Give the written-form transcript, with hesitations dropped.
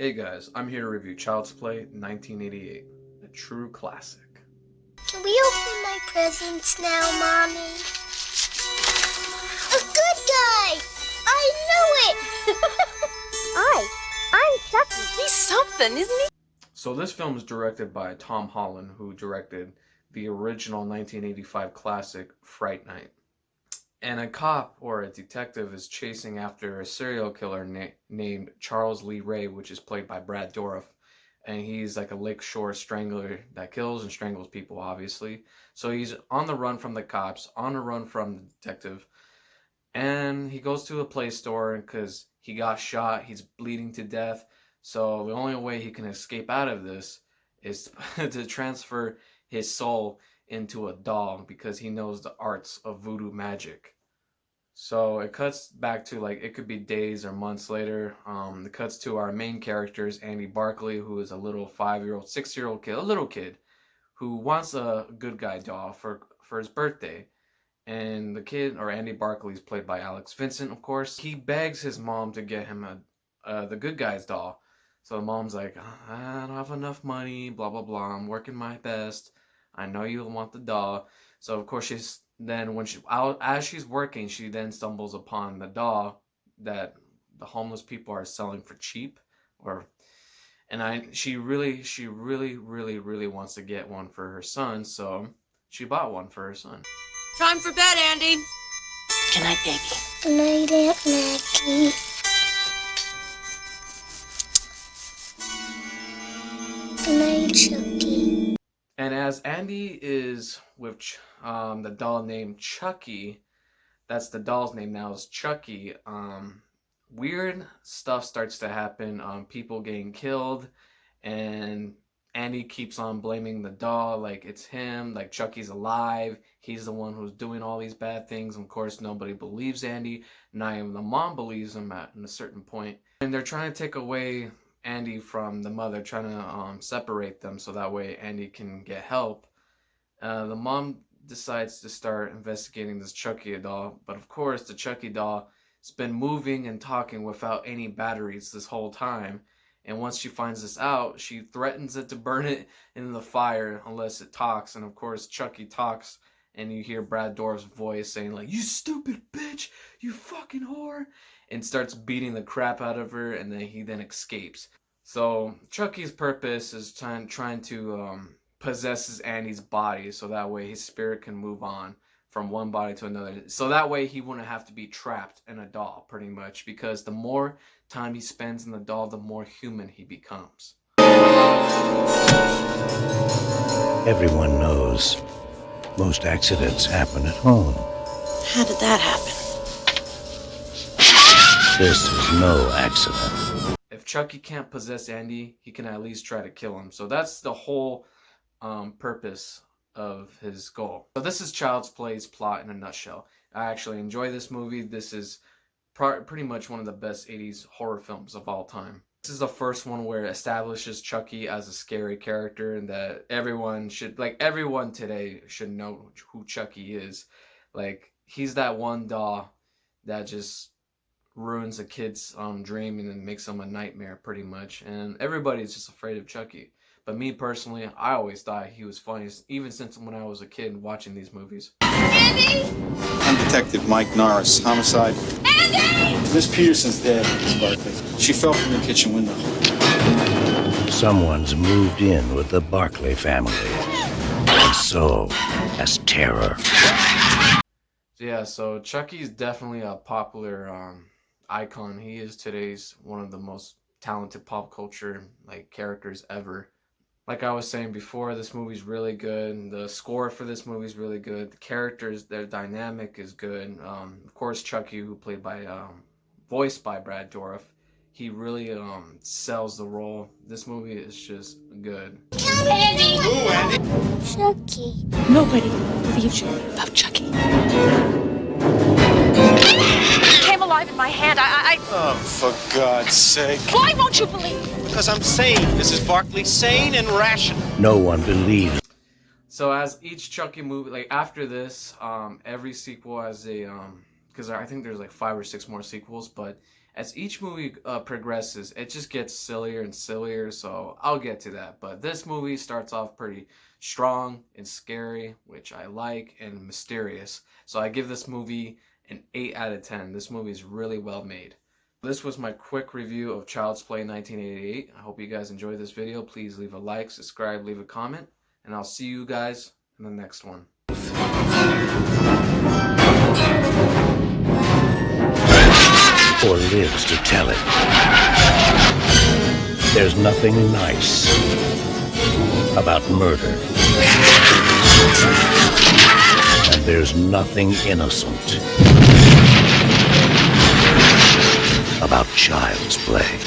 Hey guys, I'm here to review Child's Play 1988, a true classic. Can we open my presents now, Mommy? A good guy! I knew it! I'm Chucky. He's something, isn't he? So this film is directed by Tom Holland, who directed the original 1985 classic Fright Night. And a cop or a detective is chasing after a serial killer named Charles Lee Ray, which is played by Brad Dourif. And he's like a lakeshore strangler that kills and strangles people, obviously. So he's on the run from the cops, on the run from the detective. And he goes to a play store because he got shot. He's bleeding to death. So the only way he can escape out of this is to transfer his soul into a doll because he knows the arts of voodoo magic. So it cuts back to like it could be days or months later. It cuts to our main characters, Andy Barclay, who is a little 5-year-old, 6-year-old kid, a little kid who wants a good guy doll for his birthday. And the kid, or Andy Barclay, is played by Alex Vincent, of course. He begs his mom to get him the good guy's doll. So the mom's like, I don't have enough money, blah, blah, blah. I'm working my best. I know you want the doll. So, of course, as she's working, she then stumbles upon the doll that the homeless people are selling for cheap. She really wants to get one for her son. So she bought one for her son. Time for bed, Andy. Good night, baby. Good night, Aunt Maggie. Good night, Chucky. And as Andy is with the doll named Chucky, that's the doll's name now is Chucky, weird stuff starts to happen, people getting killed, and Andy keeps on blaming the doll like it's him, like Chucky's alive, he's the one who's doing all these bad things. Of course, nobody believes Andy, not even the mom believes him at a certain point. And they're trying to take away Andy from the mother, trying to separate them so that way Andy can get help. The mom decides to start investigating this Chucky doll, but of course the Chucky doll has been moving and talking without any batteries this whole time. And once she finds this out, she threatens it to burn it in the fire unless it talks. And of course Chucky talks, and you hear Brad Dourif's voice saying like, "You stupid bitch, you fucking whore," and starts beating the crap out of her, and then he escapes. So Chucky's purpose is trying to possesses Andy's body so that way his spirit can move on from one body to another. So that way he wouldn't have to be trapped in a doll, pretty much, because the more time he spends in the doll, the more human he becomes. Everyone knows most accidents happen at home. How did that happen? This is no accident. If Chucky can't possess Andy, he can at least try to kill him. So that's the whole purpose of his goal. So this is Child's Play's plot in a nutshell. I actually enjoy this movie. This is pretty much one of the best 80s horror films of all time. This is the first one where it establishes Chucky as a scary character, and that everyone today should know who Chucky is. Like, he's that one doll that just ruins a kid's dream and then makes them a nightmare, pretty much. And everybody's just afraid of Chucky. But me personally, I always thought he was funny, even since when I was a kid watching these movies. Andy! I'm Detective Mike Norris. Homicide. Andy! Miss Peterson's dead, Miss Barkley. She fell from the kitchen window. Someone's moved in with the Barclay family. And so has terror. Yeah, so Chucky's definitely a popular icon. He is today's one of the most talented pop culture characters ever. Like I was saying before, this movie's really good. The score for this movie's really good. The characters, their dynamic is good. Of course, Chucky, voiced by Brad Dourif, he really sells the role. This movie is just good. Andy! Who, Andy? Chucky. Nobody believes you about Chucky. He came alive in my hand. Oh, for God's sake. Why won't you believe? Because I'm sane. Mrs. Barkley, sane and rational. No one believes. So as each Chucky movie, after this, every sequel has a, because I think there's 5 or 6 more sequels, but As each movie progresses, it just gets sillier and sillier, so I'll get to that. But this movie starts off pretty strong and scary, which I like, and mysterious. So I give this movie an 8 out of 10. This movie is really well made. This was my quick review of Child's Play 1988. I hope you guys enjoyed this video. Please leave a like, subscribe, leave a comment, and I'll see you guys in the next one. Or lives to tell it. There's nothing nice about murder. And there's nothing innocent about child's play.